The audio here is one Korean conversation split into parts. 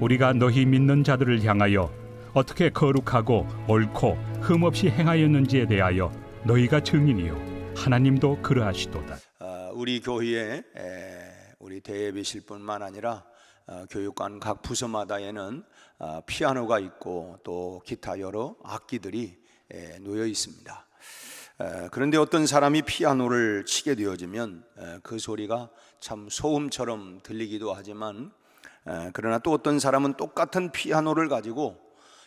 우리가 너희 믿는 자들을 향하여 어떻게 거룩하고 옳고 흠없이 행하였는지에 대하여 너희가 증인이요 하나님도 그러하시도다. 우리 교회에 우리 대예배실뿐만 아니라 교육관 각 부서마다에는 피아노가 있고 또 기타 여러 악기들이 놓여 있습니다. 그런데 어떤 사람이 피아노를 치게 되어지면 그 소리가 참 소음처럼 들리기도 하지만, 그러나 또 어떤 사람은 똑같은 피아노를 가지고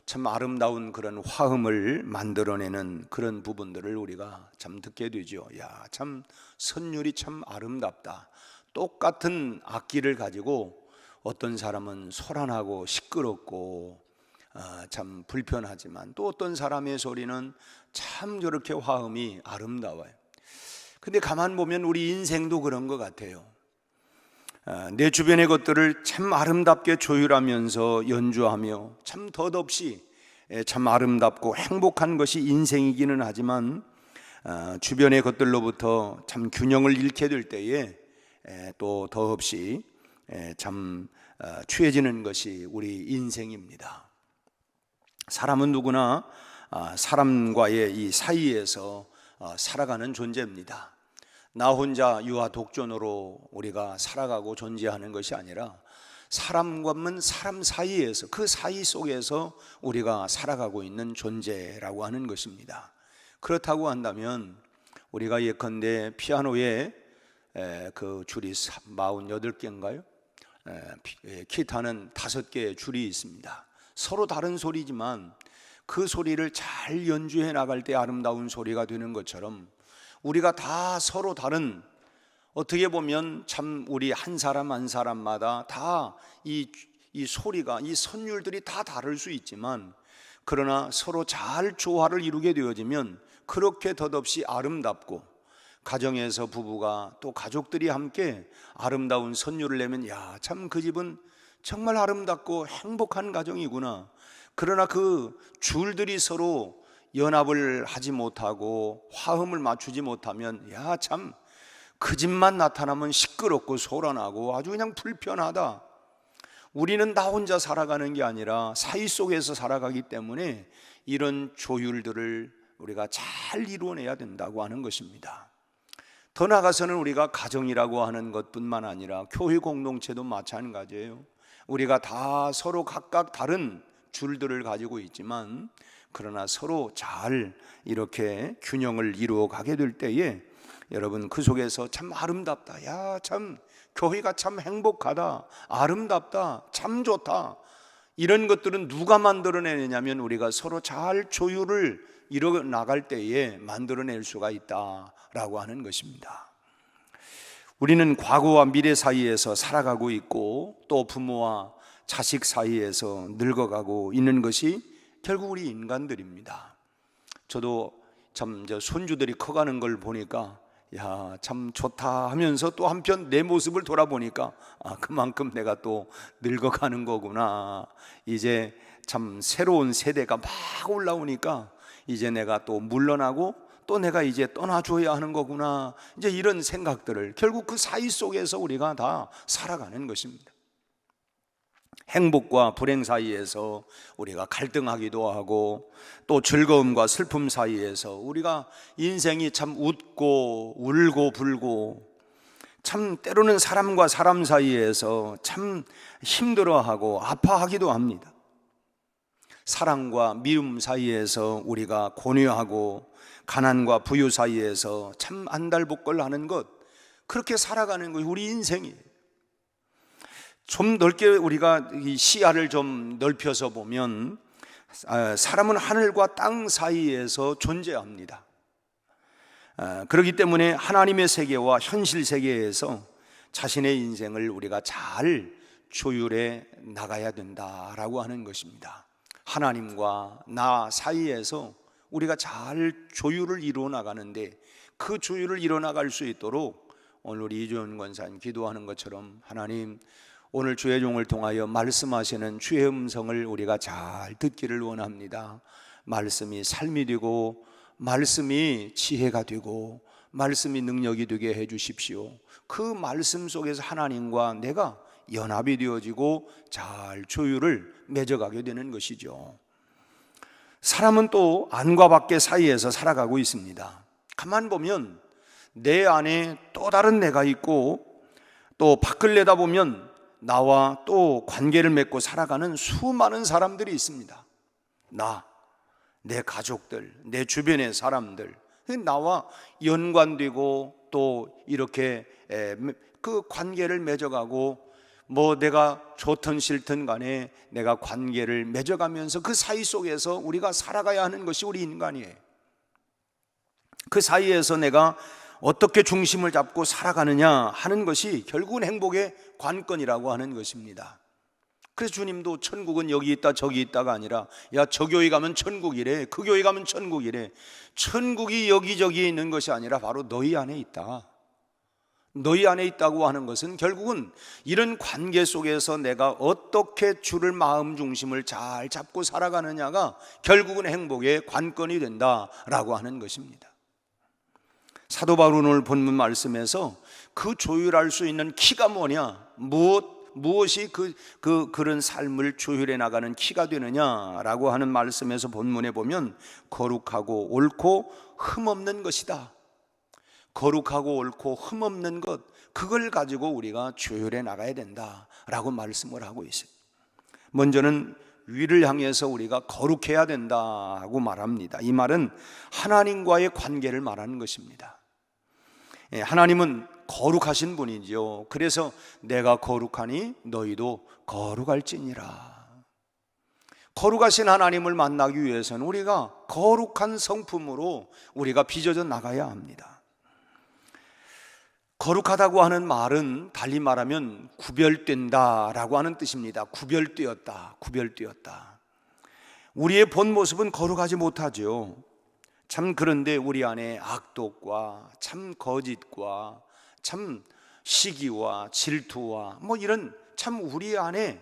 참 아름다운 그런 화음을 만들어내는 그런 부분들을 우리가 참 듣게 되죠. 야, 참 선율이 참 아름답다. 똑같은 악기를 가지고 어떤 사람은 소란하고 시끄럽고 참 불편하지만 또 어떤 사람의 소리는 참 저렇게 화음이 아름다워요. 근데 가만 보면 우리 인생도 그런 것 같아요. 내 주변의 것들을 참 아름답게 조율하면서 연주하며 참 덧없이 참 아름답고 행복한 것이 인생이기는 하지만, 주변의 것들로부터 참 균형을 잃게 될 때에 또 더없이 참 취해지는 것이 우리 인생입니다. 사람은 누구나 사람과의 이 사이에서 살아가는 존재입니다. 나 혼자 유아 독존으로 우리가 살아가고 존재하는 것이 아니라 사람과는 사람 사이에서, 그 사이 속에서 우리가 살아가고 있는 존재라고 하는 것입니다. 그렇다고 한다면 우리가 예컨대 피아노에 그 줄이 48개인가요? 기타는 5개의 줄이 있습니다. 서로 다른 소리지만 그 소리를 잘 연주해 나갈 때 아름다운 소리가 되는 것처럼 우리가 다 서로 다른, 어떻게 보면 참 우리 한 사람 한 사람마다 다 이 소리가, 이 선율들이 다 다를 수 있지만, 그러나 서로 잘 조화를 이루게 되어지면 그렇게 덧없이 아름답고, 가정에서 부부가 또 가족들이 함께 아름다운 선율을 내면 야, 참 그 집은 정말 아름답고 행복한 가정이구나. 그러나 그 줄들이 서로 연합을 하지 못하고 화음을 맞추지 못하면 야, 참 그 집만 나타나면 시끄럽고 소란하고 아주 그냥 불편하다. 우리는 나 혼자 살아가는 게 아니라 사이 속에서 살아가기 때문에 이런 조율들을 우리가 잘 이루어내야 된다고 하는 것입니다. 더 나아가서는 우리가 가정이라고 하는 것뿐만 아니라 교회 공동체도 마찬가지예요. 우리가 다 서로 각각 다른 줄들을 가지고 있지만, 그러나 서로 잘 이렇게 균형을 이루어 가게 될 때에 여러분 그 속에서 참 아름답다. 야, 참 교회가 참 행복하다. 아름답다. 참 좋다. 이런 것들은 누가 만들어내냐면 우리가 서로 잘 조율을 이루어 나갈 때에 만들어낼 수가 있다라고 하는 것입니다. 우리는 과거와 미래 사이에서 살아가고 있고 또 부모와 자식 사이에서 늙어가고 있는 것이 결국 우리 인간들입니다. 저도 참 손주들이 커가는 걸 보니까 야, 참 좋다 하면서 또 한편 내 모습을 돌아보니까 그만큼 내가 또 늙어가는 거구나. 이제 참 새로운 세대가 막 올라오니까 이제 내가 또 물러나고 또 내가 이제 떠나줘야 하는 거구나. 이제 이런 생각들을, 결국 그 사이 속에서 우리가 다 살아가는 것입니다. 행복과 불행 사이에서 우리가 갈등하기도 하고 또 즐거움과 슬픔 사이에서 우리가 인생이 참 웃고 울고 불고, 참 때로는 사람과 사람 사이에서 참 힘들어하고 아파하기도 합니다. 사랑과 미움 사이에서 우리가 고뇌하고 가난과 부유 사이에서 참 안달복걸하는 것, 그렇게 살아가는 것이 우리 인생이에요. 좀 넓게 우리가 이 시야를 좀 넓혀서 보면 사람은 하늘과 땅 사이에서 존재합니다. 그렇기 때문에 하나님의 세계와 현실 세계에서 자신의 인생을 우리가 잘 조율해 나가야 된다라고 하는 것입니다. 하나님과 나 사이에서 우리가 잘 조율을 이루어 나가는데, 그 조율을 이루어 나갈 수 있도록 오늘 우리 이주연 권사님 기도하는 것처럼 하나님, 오늘 주의 종을 통하여 말씀하시는 주의 음성을 우리가 잘 듣기를 원합니다. 말씀이 삶이 되고 말씀이 지혜가 되고 말씀이 능력이 되게 해 주십시오. 그 말씀 속에서 하나님과 내가 연합이 되어지고 잘 조율을 맺어가게 되는 것이죠. 사람은 또 안과 밖의 사이에서 살아가고 있습니다. 가만 보면 내 안에 또 다른 내가 있고, 또 밖을 내다보면 나와 또 관계를 맺고 살아가는 수많은 사람들이 있습니다. 내 가족들, 내 주변의 사람들, 나와 연관되고 또 이렇게 그 관계를 맺어가고, 내가 좋든 싫든 간에 내가 관계를 맺어가면서 그 사이 속에서 우리가 살아가야 하는 것이 우리 인간이에요. 그 사이에서 내가 어떻게 중심을 잡고 살아가느냐 하는 것이 결국은 행복의 관건이라고 하는 것입니다. 그래서 주님도 천국은 여기 있다 저기 있다가 아니라, 야, 저 교회 가면 천국이래, 그 교회 가면 천국이래. 천국이 여기저기 있는 것이 아니라 바로 너희 안에 있다. 너희 안에 있다고 하는 것은 결국은 이런 관계 속에서 내가 어떻게 주를 마음 중심을 잘 잡고 살아가느냐가 결국은 행복의 관건이 된다라고 하는 것입니다. 사도 바울은 오늘 본문 말씀에서 그 조율할 수 있는 키가 뭐냐, 무엇이 그런 삶을 조율해 나가는 키가 되느냐라고 하는 말씀에서 본문에 보면 거룩하고 옳고 흠없는 것이다. 거룩하고 옳고 흠없는 것, 그걸 가지고 우리가 조율해 나가야 된다라고 말씀을 하고 있어요. 먼저는 위를 향해서 우리가 거룩해야 된다고 말합니다. 이 말은 하나님과의 관계를 말하는 것입니다. 하나님은 거룩하신 분이죠. 그래서 내가 거룩하니 너희도 거룩할지니라. 거룩하신 하나님을 만나기 위해서는 우리가 거룩한 성품으로 우리가 빚어져 나가야 합니다. 거룩하다고 하는 말은 달리 말하면 구별된다라고 하는 뜻입니다. 구별되었다. 우리의 본 모습은 거룩하지 못하죠. 참, 그런데 우리 안에 악독과 참 거짓과 참 시기와 질투와 이런 참 우리 안에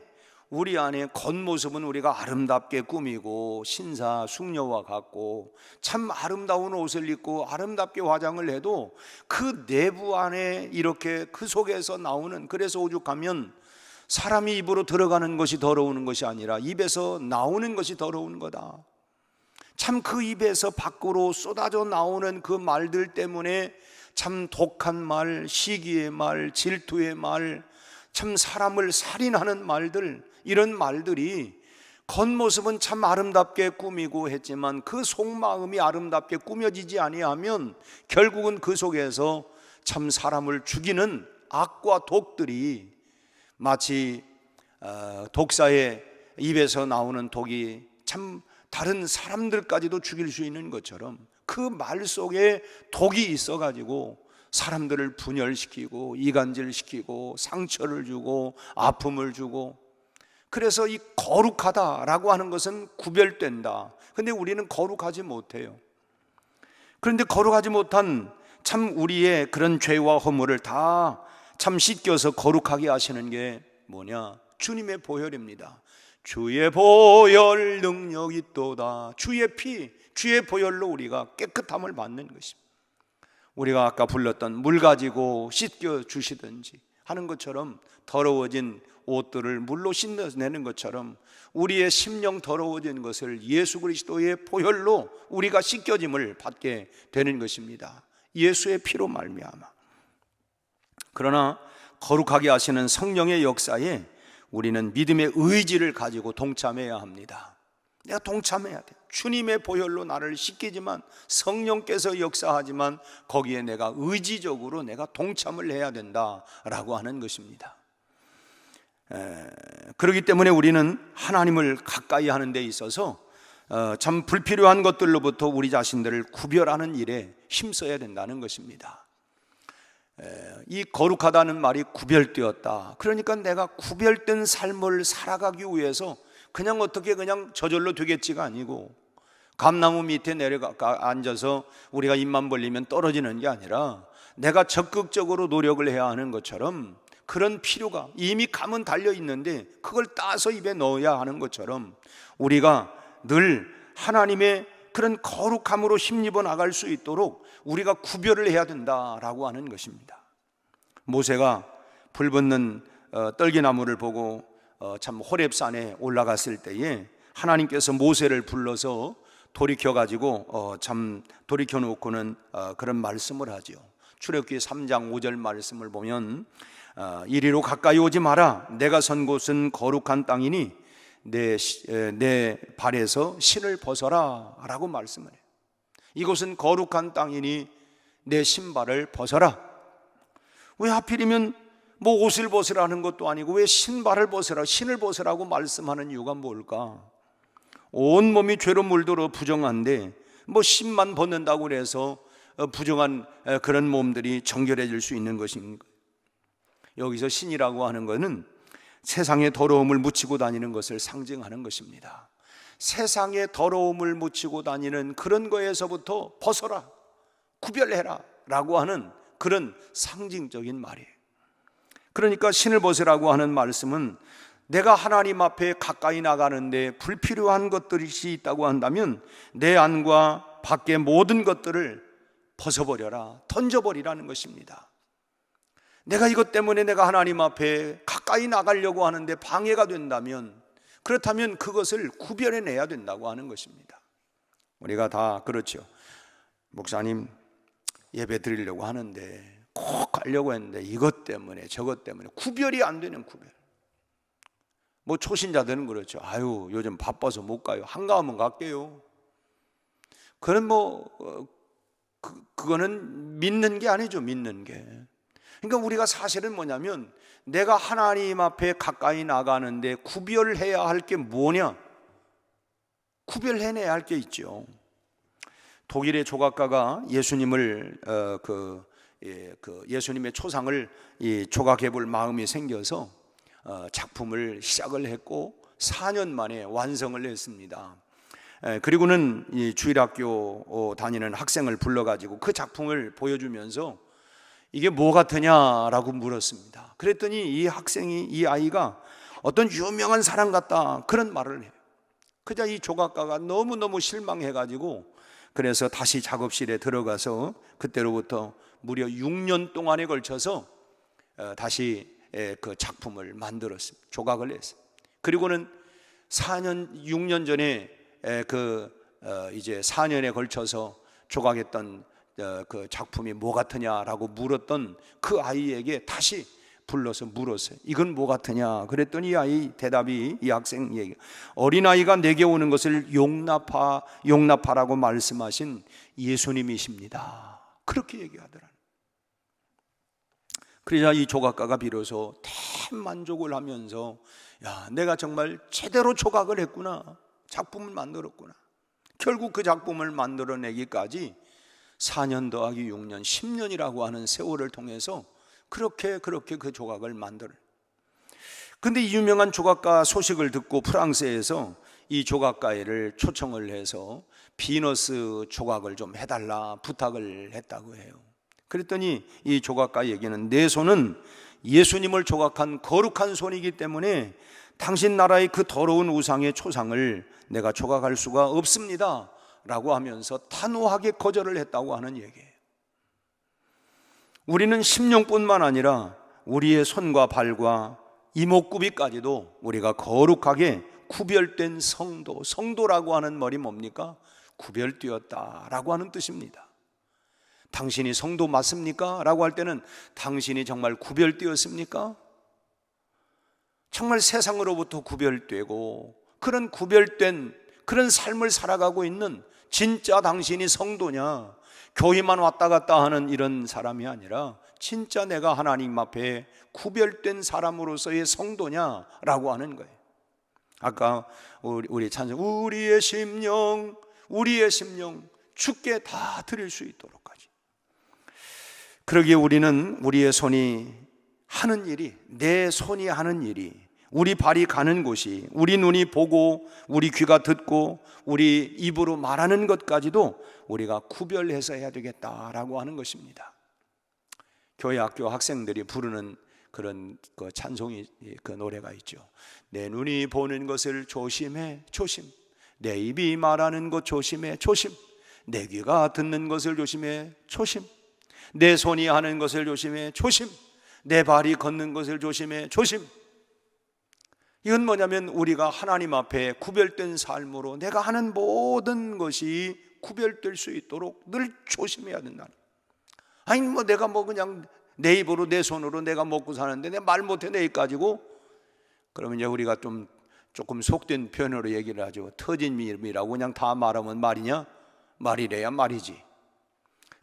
겉모습은 우리가 아름답게 꾸미고 신사숙녀와 같고 참 아름다운 옷을 입고 아름답게 화장을 해도 그 내부 안에 이렇게 그 속에서 나오는, 그래서 오죽하면 사람이 입으로 들어가는 것이 더러우는 것이 아니라 입에서 나오는 것이 더러운 거다. 참 그 입에서 밖으로 쏟아져 나오는 그 말들 때문에 참 독한 말, 시기의 말, 질투의 말, 참 사람을 살인하는 말들, 이런 말들이 겉모습은 참 아름답게 꾸미고 했지만 그 속마음이 아름답게 꾸며지지 아니하면 결국은 그 속에서 참 사람을 죽이는 악과 독들이 마치 독사의 입에서 나오는 독이 참 다른 사람들까지도 죽일 수 있는 것처럼 그 말 속에 독이 있어가지고 사람들을 분열시키고 이간질시키고 상처를 주고 아픔을 주고, 그래서 이 거룩하다라고 하는 것은 구별된다. 근데 우리는 거룩하지 못해요. 그런데 거룩하지 못한 참 우리의 그런 죄와 허물을 다 참 씻겨서 거룩하게 하시는 게 뭐냐? 주님의 보혈입니다. 주의 보혈 능력이 있도다. 주의 피, 주의 보혈로 우리가 깨끗함을 받는 것입니다. 우리가 아까 불렀던 물 가지고 씻겨 주시든지 하는 것처럼 더러워진 옷들을 물로 씻어내는 것처럼 우리의 심령 더러워진 것을 예수 그리스도의 보혈로 우리가 씻겨짐을 받게 되는 것입니다. 예수의 피로 말미암아. 그러나 거룩하게 하시는 성령의 역사에 우리는 믿음의 의지를 가지고 동참해야 합니다. 내가 동참해야 돼. 주님의 보혈로 나를 씻기지만 성령께서 역사하지만 거기에 내가 의지적으로 내가 동참을 해야 된다라고 하는 것입니다. 그렇기 때문에 우리는 하나님을 가까이 하는 데 있어서 참 불필요한 것들로부터 우리 자신들을 구별하는 일에 힘써야 된다는 것입니다. 이 거룩하다는 말이 구별되었다. 그러니까 내가 구별된 삶을 살아가기 위해서 그냥 어떻게 그냥 저절로 되겠지가 아니고, 감나무 밑에 내려가 앉아서 우리가 입만 벌리면 떨어지는 게 아니라 내가 적극적으로 노력을 해야 하는 것처럼, 그런 필요가 이미 감은 달려 있는데 그걸 따서 입에 넣어야 하는 것처럼 우리가 늘 하나님의 그런 거룩함으로 힘입어 나갈 수 있도록 우리가 구별을 해야 된다라고 하는 것입니다. 모세가 불 붙는 떨기나무를 보고 참 호렙산에 올라갔을 때에 하나님께서 모세를 불러서 돌이켜 가지고 참 돌이켜 놓고는 그런 말씀을 하죠. 출애굽기 3장 5절 말씀을 보면 이리로 가까이 오지 마라. 내가 선 곳은 거룩한 땅이니 내 발에서 신을 벗어라 라고 말씀을 해요. 이곳은 거룩한 땅이니 내 신발을 벗어라. 왜 하필이면 뭐 옷을 벗으라는 것도 아니고 왜 신발을 벗으라, 신을 벗으라고 말씀하는 이유가 뭘까? 온 몸이 죄로 물들어 부정한데 뭐 신만 벗는다고 해서 부정한 그런 몸들이 정결해질 수 있는 것인가? 여기서 신이라고 하는 것은 세상의 더러움을 묻히고 다니는 것을 상징하는 것입니다. 세상의 더러움을 묻히고 다니는 그런 거에서부터 벗어라, 구별해라 라고 하는 그런 상징적인 말이에요. 그러니까 신을 벗으라고 하는 말씀은 내가 하나님 앞에 가까이 나가는데 불필요한 것들이 있다고 한다면 내 안과 밖의 모든 것들을 벗어버려라, 던져버리라는 것입니다. 내가 이것 때문에 내가 하나님 앞에 가까이 나가려고 하는데 방해가 된다면, 그렇다면 그것을 구별해내야 된다고 하는 것입니다. 우리가 다 그렇죠. 목사님 예배 드리려고 하는데 꼭 가려고 했는데 이것 때문에 저것 때문에 구별이 안 되는 구별. 뭐 초신자들은 그렇죠. 아유 요즘 바빠서 못 가요. 한가하면 갈게요. 그건 그거는 믿는 게 아니죠. 믿는 게. 그러니까 우리가 사실은 뭐냐면 내가 하나님 앞에 가까이 나가는데 구별해야 할 게 뭐냐? 구별해내야 할 게 있죠. 독일의 조각가가 예수님을 예수님의 초상을 조각해 볼 마음이 생겨서 작품을 시작을 했고 4년 만에 완성을 했습니다. 그리고는 이 주일학교 다니는 학생을 불러가지고 그 작품을 보여주면서 이게 뭐 같으냐라고 물었습니다. 그랬더니 이 아이가 어떤 유명한 사람 같다 그런 말을 해요. 그자 이 조각가가 너무너무 실망해가지고 그래서 다시 작업실에 들어가서 그때로부터 무려 6년 동안에 걸쳐서 다시 그 작품을 만들었습니다. 조각을 했어요. 그리고는 6년 전에 이제 4년에 걸쳐서 조각했던 그 작품이 뭐 같으냐라고 물었던 그 아이에게 다시 불러서 물었어요. 이건 뭐 같으냐? 그랬더니 이 학생 얘기, 어린아이가 내게 오는 것을 용납하라고 말씀하신 예수님이십니다. 그렇게 얘기하더라. 그러자 이 조각가가 비로소 대만족을 하면서 야, 내가 정말 제대로 조각을 했구나, 작품을 만들었구나. 결국 그 작품을 만들어내기까지 4년 더하기 6년 10년이라고 하는 세월을 통해서 그렇게 그 조각을 만들어. 근데 이 유명한 조각가 소식을 듣고 프랑스에서 이 조각가를 초청을 해서 비너스 조각을 좀 해달라 부탁을 했다고 해요. 그랬더니 이 조각가 얘기는 내 손은 예수님을 조각한 거룩한 손이기 때문에 당신 나라의 그 더러운 우상의 초상을 내가 조각할 수가 없습니다 라고 하면서 단호하게 거절을 했다고 하는 얘기예요. 우리는 심령뿐만 아니라 우리의 손과 발과 이목구비까지도 우리가 거룩하게 구별된 성도라고 하는 말이 뭡니까? 구별되었다라고 하는 뜻입니다. 당신이 성도 맞습니까? 라고 할 때는 당신이 정말 구별되었습니까? 정말 세상으로부터 구별되고 그런 구별된 그런 삶을 살아가고 있는 진짜 당신이 성도냐, 교회만 왔다 갔다 하는 이런 사람이 아니라 진짜 내가 하나님 앞에 구별된 사람으로서의 성도냐라고 하는 거예요. 아까 우리 찬송 우리의 심령 주께 다 드릴 수 있도록까지. 그러기에 우리는 우리의 손이 하는 일이, 내 손이 하는 일이, 우리 발이 가는 곳이, 우리 눈이 보고 우리 귀가 듣고 우리 입으로 말하는 것까지도 우리가 구별해서 해야 되겠다라고 하는 것입니다. 교회 학교 학생들이 부르는 그런 그 찬송이, 그 노래가 있죠. 내 눈이 보는 것을 조심해 조심, 내 입이 말하는 것 조심해 조심, 내 귀가 듣는 것을 조심해 조심, 내 손이 하는 것을 조심해 조심, 내 발이 걷는 것을 조심해. 조심. 이건 뭐냐면 우리가 하나님 앞에 구별된 삶으로 내가 하는 모든 것이 구별될 수 있도록 늘 조심해야 된다. 아니 뭐 내가 뭐 그냥 내 입으로 내 손으로 내가 먹고 사는데 내 말 못해 내 입 가지고, 그러면 이제 우리가 조금 속된 표현으로 얘기를 하죠. 터진 입이라고 그냥 다 말하면 말이냐? 말이래야 말이지.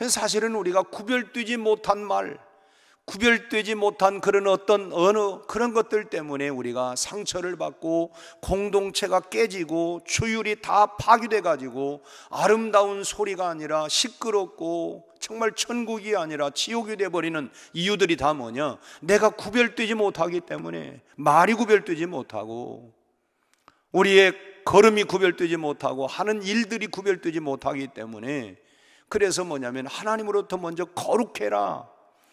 사실은 우리가 구별되지 못한 말, 구별되지 못한 그런 어떤 언어, 그런 것들 때문에 우리가 상처를 받고 공동체가 깨지고 주율이 다 파괴돼 가지고 아름다운 소리가 아니라 시끄럽고 정말 천국이 아니라 지옥이 돼버리는 이유들이 다 뭐냐? 내가 구별되지 못하기 때문에, 말이 구별되지 못하고 우리의 걸음이 구별되지 못하고 하는 일들이 구별되지 못하기 때문에, 그래서 뭐냐면 하나님으로부터 먼저 거룩해라.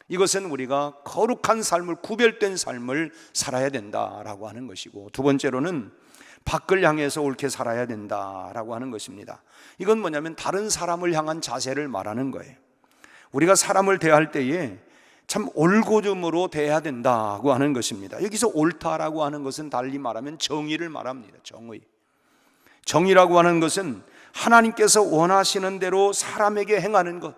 이것은 우리가 거룩한 삶을, 구별된 삶을 살아야 된다라고 하는 것이고, 두 번째로는 밖을 향해서 옳게 살아야 된다라고 하는 것입니다. 이건 뭐냐면 다른 사람을 향한 자세를 말하는 거예요. 우리가 사람을 대할 때에 참 올고즘으로 대해야 된다고 하는 것입니다. 여기서 옳다라고 하는 것은 달리 말하면 정의를 말합니다. 정의. 정의라고 하는 것은 하나님께서 원하시는 대로 사람에게 행하는 것,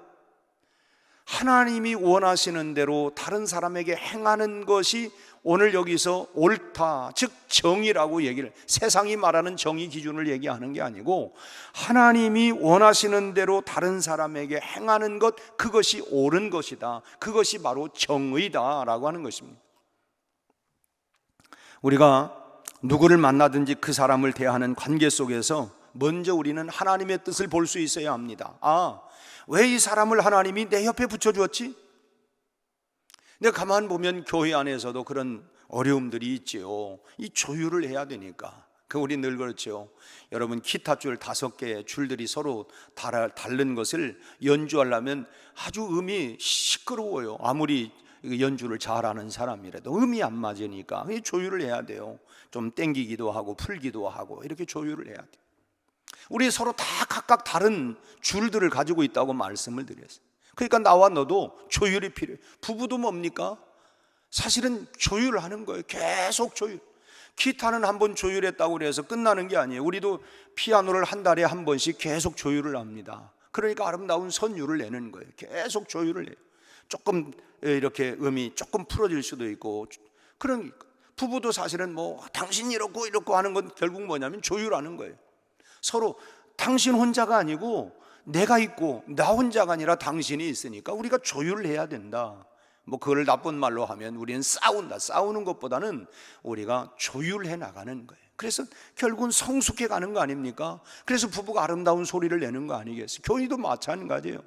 하나님이 원하시는 대로 다른 사람에게 행하는 것이 오늘 여기서 옳다, 즉 정의라고 얘기를, 세상이 말하는 정의 기준을 얘기하는 게 아니고 하나님이 원하시는 대로 다른 사람에게 행하는 것, 그것이 옳은 것이다, 그것이 바로 정의다라고 하는 것입니다. 우리가 누구를 만나든지 그 사람을 대하는 관계 속에서 먼저 우리는 하나님의 뜻을 볼 수 있어야 합니다. 왜 이 사람을 하나님이 내 옆에 붙여주었지? 내가 가만 보면 교회 안에서도 그런 어려움들이 있지요. 이 조율을 해야 되니까. 우리 늘 그렇죠. 여러분, 기타 줄 5개의 줄들이 서로 다른 것을 연주하려면 아주 음이 시끄러워요. 아무리 연주를 잘하는 사람이라도 음이 안 맞으니까 조율을 해야 돼요. 좀 땡기기도 하고 풀기도 하고 이렇게 조율을 해야 돼요. 우리 서로 다 각각 다른 줄들을 가지고 있다고 말씀을 드렸어요. 그러니까 나와 너도 조율이 필요해요. 부부도 뭡니까? 사실은 조율을 하는 거예요. 계속 조율. 기타는 한 번 조율했다고 해서 끝나는 게 아니에요. 우리도 피아노를 한 달에 한 번씩 계속 조율을 합니다. 그러니까 아름다운 선율을 내는 거예요. 계속 조율을 해요. 조금 이렇게 음이 조금 풀어질 수도 있고. 그러니까 부부도 사실은 뭐 당신 이렇고 하는 건 결국 뭐냐면 조율하는 거예요. 서로 당신 혼자가 아니고 내가 있고 나 혼자가 아니라 당신이 있으니까 우리가 조율을 해야 된다. 뭐 그걸 나쁜 말로 하면 우리는 싸운다. 싸우는 것보다는 우리가 조율해 나가는 거예요. 그래서 결국은 성숙해 가는 거 아닙니까? 그래서 부부가 아름다운 소리를 내는 거 아니겠어요? 교회도 마찬가지예요.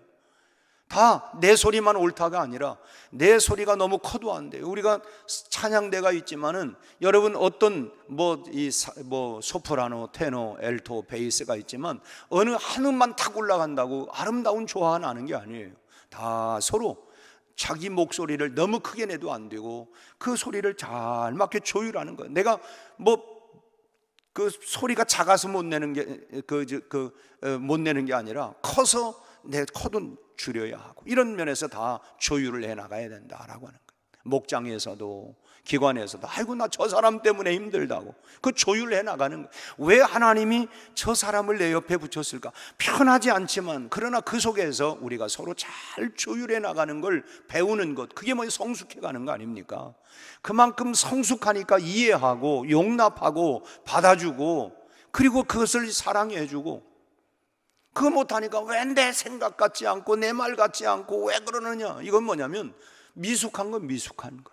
다 내 소리만 옳다가 아니라 내 소리가 너무 커도 안 돼요. 우리가 찬양대가 있지만은 여러분 어떤 소프라노, 테너, 엘토, 베이스가 있지만 어느 한 음만 탁 올라간다고 아름다운 조화가 나는 게 아니에요. 다 서로 자기 목소리를 너무 크게 내도 안 되고 그 소리를 잘 맞게 조율하는 거예요. 내가 그 소리가 작아서 못 내는 게 아니라 커서 내 코도 줄여야 하고, 이런 면에서 다 조율을 해 나가야 된다라고 하는 거예요. 목장에서도 기관에서도 아이고 나 저 사람 때문에 힘들다고 그 조율해 나가는 거예요. 왜 하나님이 저 사람을 내 옆에 붙였을까? 편하지 않지만 그러나 그 속에서 우리가 서로 잘 조율해 나가는 걸 배우는 것, 그게 뭐 성숙해 가는 거 아닙니까? 그만큼 성숙하니까 이해하고 용납하고 받아주고 그리고 그것을 사랑해 주고, 그거 못하니까 왜 내 생각 같지 않고 내 말 같지 않고 왜 그러느냐, 이건 뭐냐면 미숙한 건 미숙한 거.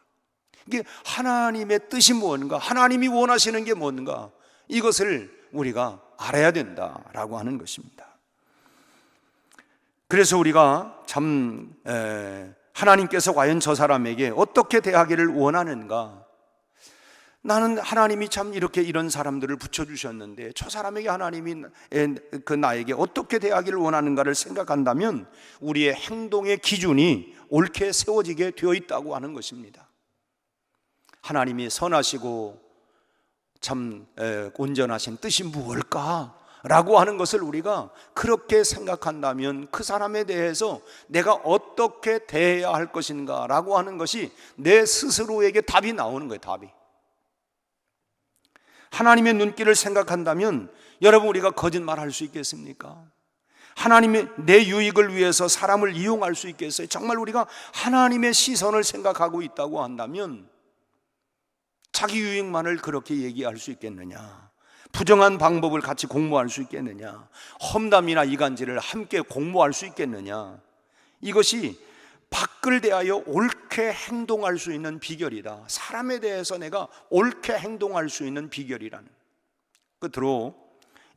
이게 하나님의 뜻이 뭔가, 하나님이 원하시는 게 뭔가, 이것을 우리가 알아야 된다라고 하는 것입니다. 그래서 우리가 참 하나님께서 과연 저 사람에게 어떻게 대하기를 원하는가, 나는 하나님이 참 이런 사람들을 붙여주셨는데 저 사람에게 하나님이 나에게 어떻게 대하기를 원하는가를 생각한다면 우리의 행동의 기준이 옳게 세워지게 되어 있다고 하는 것입니다. 하나님이 선하시고 참 온전하신 뜻이 무엇일까? 라고 하는 것을 우리가 그렇게 생각한다면 그 사람에 대해서 내가 어떻게 대해야 할 것인가 라고 하는 것이 내 스스로에게 답이 나오는 거예요. 답이. 하나님의 눈길을 생각한다면 여러분, 우리가 거짓말할 수 있겠습니까? 하나님의 내 유익을 위해서 사람을 이용할 수 있겠어요? 정말 우리가 하나님의 시선을 생각하고 있다고 한다면 자기 유익만을 그렇게 얘기할 수 있겠느냐? 부정한 방법을 같이 공모할 수 있겠느냐? 험담이나 이간질을 함께 공모할 수 있겠느냐? 이것이 밖을 대하여 옳게 행동할 수 있는 비결이다. 사람에 대해서 내가 옳게 행동할 수 있는 비결이라는. 끝으로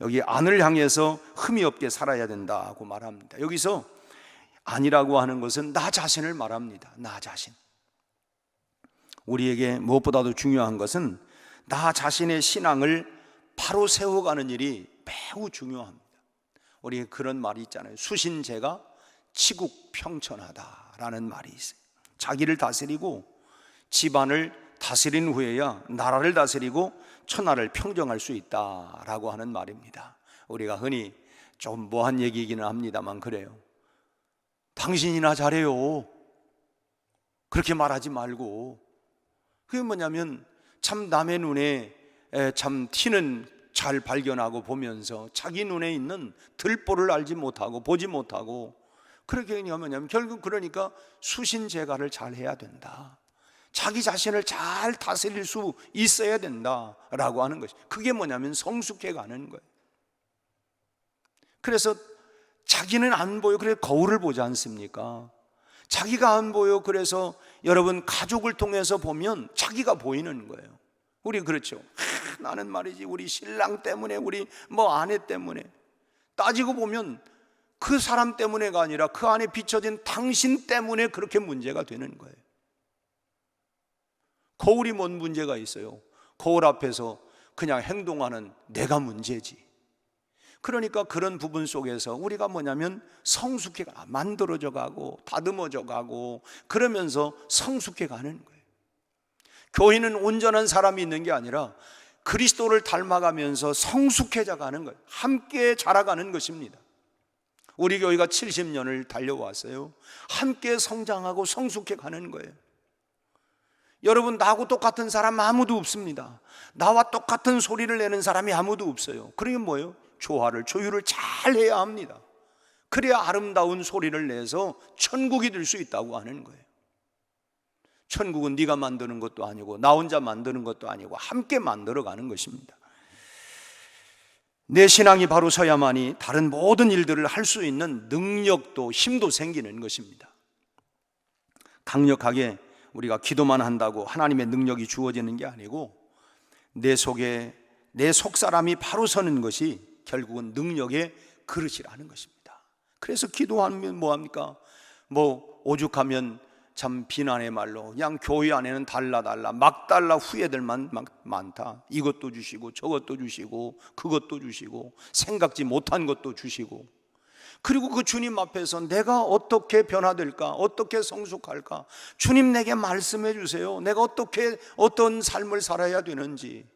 여기 안을 향해서 흠이 없게 살아야 된다고 말합니다. 여기서 안이라고 하는 것은 나 자신을 말합니다. 나 자신. 우리에게 무엇보다도 중요한 것은 나 자신의 신앙을 바로 세워가는 일이 매우 중요합니다. 우리 그런 말이 있잖아요. 수신제가 치국평천하다라는 말이 있어요. 자기를 다스리고 집안을 다스린 후에야 나라를 다스리고 천하를 평정할 수 있다라고 하는 말입니다. 우리가 흔히 좀 뭐한 얘기이기는 합니다만 그래요. 당신이나 잘해요. 그렇게 말하지 말고. 그게 뭐냐면 참 남의 눈에 참 티는 잘 발견하고 보면서 자기 눈에 있는 들보를 알지 못하고 보지 못하고 그렇게 뭐냐면 결국 그러니까 수신제가를 잘 해야 된다. 자기 자신을 잘 다스릴 수 있어야 된다라고 하는 것이, 그게 뭐냐면 성숙해 가는 거예요. 그래서 자기는 안 보여. 그래서 거울을 보지 않습니까? 자기가 안 보여. 그래서 여러분 가족을 통해서 보면 자기가 보이는 거예요. 우리 그렇죠. 나는 말이지 우리 신랑 때문에, 우리 뭐 아내 때문에. 따지고 보면 그 사람 때문에가 아니라 그 안에 비춰진 당신 때문에 그렇게 문제가 되는 거예요. 거울이 뭔 문제가 있어요? 거울 앞에서 그냥 행동하는 내가 문제지. 그러니까 그런 부분 속에서 우리가 뭐냐면 성숙해 만들어져 가고 다듬어져 가고 그러면서 성숙해 가는 거예요. 교회는 온전한 사람이 있는 게 아니라 그리스도를 닮아가면서 성숙해져 가는 거예요. 함께 자라가는 것입니다. 우리 교회가 70년을 달려왔어요. 함께 성장하고 성숙해 가는 거예요. 여러분, 나하고 똑같은 사람 아무도 없습니다. 나와 똑같은 소리를 내는 사람이 아무도 없어요. 그러게 뭐예요? 조율을 잘 해야 합니다. 그래야 아름다운 소리를 내서 천국이 될 수 있다고 하는 거예요. 천국은 네가 만드는 것도 아니고 나 혼자 만드는 것도 아니고 함께 만들어가는 것입니다. 내 신앙이 바로 서야만이 다른 모든 일들을 할 수 있는 능력도 힘도 생기는 것입니다. 강력하게 우리가 기도만 한다고 하나님의 능력이 주어지는 게 아니고 내 속에 내 속사람이 바로 서는 것이 결국은 능력의 그릇이라는 것입니다. 그래서 기도하면 뭐합니까? 뭐 오죽하면 참 비난의 말로 그냥 교회 안에는 달라 막 달라 후회들만 많다. 이것도 주시고 저것도 주시고 그것도 주시고 생각지 못한 것도 주시고, 그리고 그 주님 앞에서 내가 어떻게 변화될까, 어떻게 성숙할까, 주님 내게 말씀해 주세요. 내가 어떤 삶을 살아야 되는지.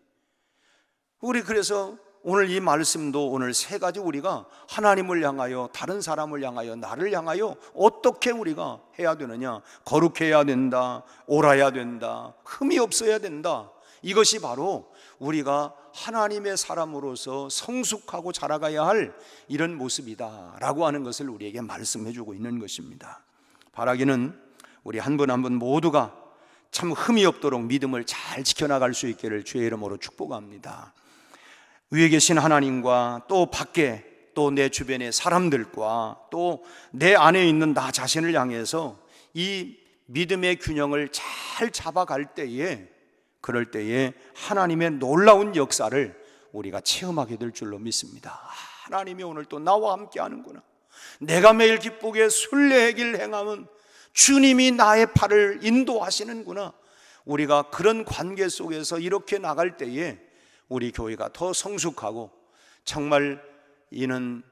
우리 그래서 오늘 이 말씀도 오늘 세 가지 우리가 하나님을 향하여, 다른 사람을 향하여, 나를 향하여 어떻게 우리가 해야 되느냐. 거룩해야 된다, 옳아야 된다, 흠이 없어야 된다. 이것이 바로 우리가 하나님의 사람으로서 성숙하고 자라가야 할 이런 모습이다 라고 하는 것을 우리에게 말씀해 주고 있는 것입니다. 바라기는 우리 한 분 한 분 모두가 참 흠이 없도록 믿음을 잘 지켜나갈 수 있기를 주의 이름으로 축복합니다. 위에 계신 하나님과 또 밖에 또 내 주변의 사람들과 또 내 안에 있는 나 자신을 향해서 이 믿음의 균형을 잘 잡아갈 때에, 그럴 때에 하나님의 놀라운 역사를 우리가 체험하게 될 줄로 믿습니다. 하나님이 오늘 또 나와 함께 하는구나. 내가 매일 기쁘게 순례의 행함은 주님이 나의 팔을 인도하시는구나. 우리가 그런 관계 속에서 이렇게 나갈 때에 우리 교회가 더 성숙하고 정말 이는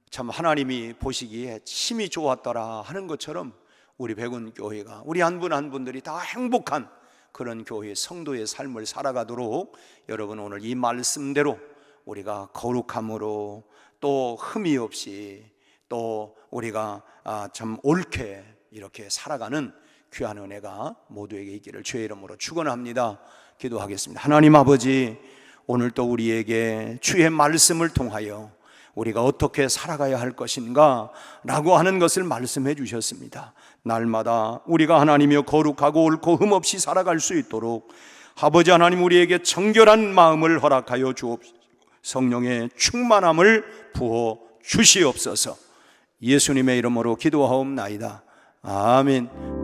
참 하나님이 보시기에 심히 좋았더라 하는 것처럼 우리 백운교회가, 우리 한 분 한 분들이 다 행복한 그런 교회 성도의 삶을 살아가도록 여러분 오늘 이 말씀대로 우리가 거룩함으로 또 흠이 없이 또 우리가 참 옳게 이렇게 살아가는 귀한 은혜가 모두에게 있기를 주의 이름으로 축원합니다. 기도하겠습니다. 하나님 아버지, 오늘 또 우리에게 주의 말씀을 통하여 우리가 어떻게 살아가야 할 것인가 라고 하는 것을 말씀해 주셨습니다. 날마다 우리가 하나님이여 거룩하고 옳고 흠없이 살아갈 수 있도록 아버지 하나님 우리에게 정결한 마음을 허락하여 주옵소서. 성령의 충만함을 부어 주시옵소서. 예수님의 이름으로 기도하옵나이다. 아멘.